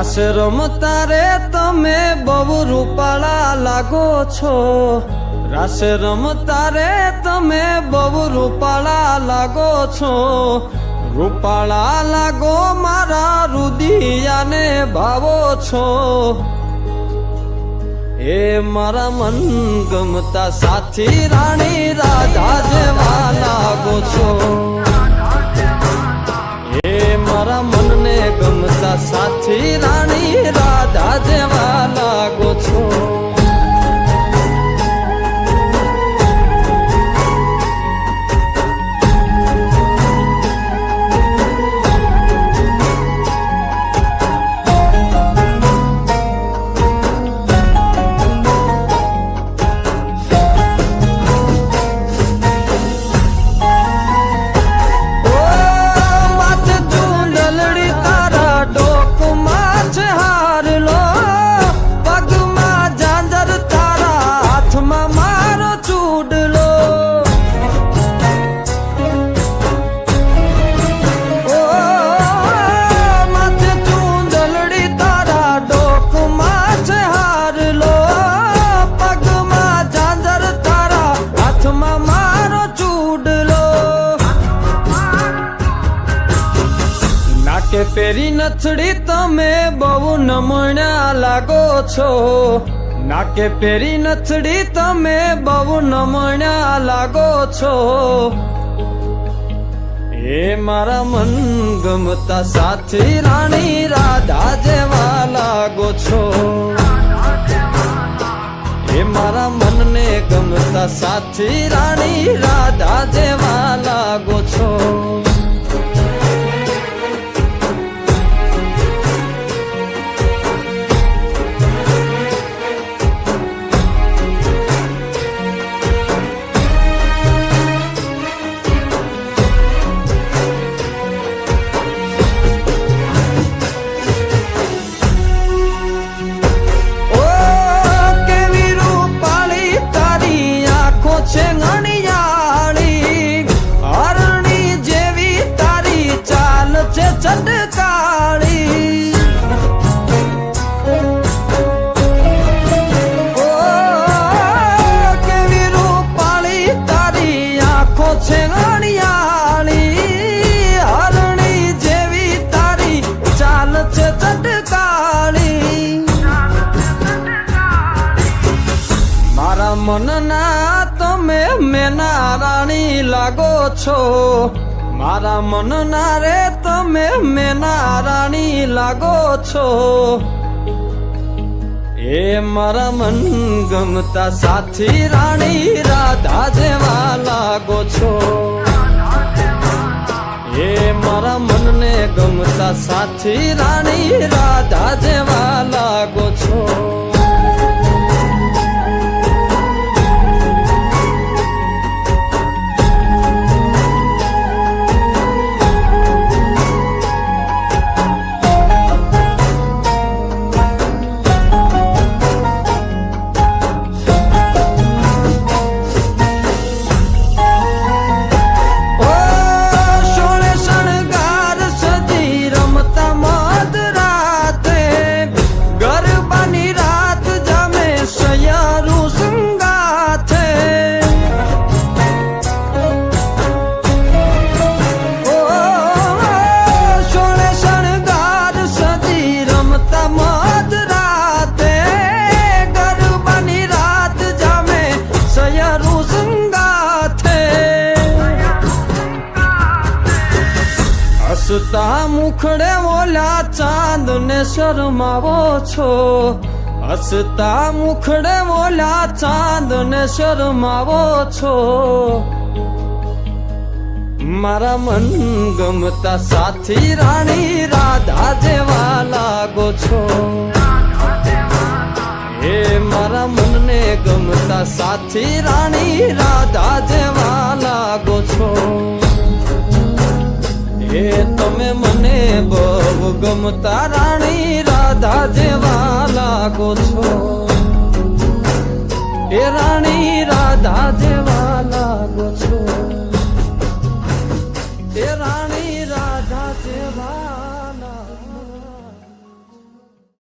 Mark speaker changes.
Speaker 1: રાસ રમતા રે તમે બહુ રૂપાળા લાગો છો, રાસ રમતા રે તમે બહુ રૂપાળા લાગો છો, રૂપાળા લાગો મારા રુદિયાને ભાવો છો, એ મારા મન ગમતા સાથી રાણી રાધા જેવા લાગો છો, એ મારા મનને ગમતા સાથી રાણી રાધા જેવા લાગો છો. નાકે પેરી નથડી તમે બહુ નમણ્યા લાગો છો, નાકે પેરી નથડી તમે બહુ નમણ્યા લાગો છો, એ મારા મન ગમતા સાથી રાણી રાધા જેવા લાગો છો, એ મારા મનને ગમતા સાથી રાણી રાધા જેવા લાગો છો. મનના તમે મેના રાણી લાગો છો, મારા મનના રે તમે મેના રાણી લાગો છો, એ મારા મન ગમતા સાથી રાણી રાધા જેવા લાગો છો, એ મારા મનને ગમતા સાથી રાણી રાધા જેવા લાગો છો. હસતા મુખડે ઓલા ચાંદ ને શરમાવો છો, હસતા મુખડે ઓલા ચાંદ ને શરમાવો છો, મારા મન ગમતા સાથી રાણી રાધા જેવા લાગો છો, એ મારા મનને ગમતા સાથી રાણી રાધા જેવા લાગો છો, એ તમે મને બહુ ગમતા રાણી રાધા જેવા લાગો છો, એ રાણી રાધા જેવા લાગો છો, એ રાણી રાધા જેવા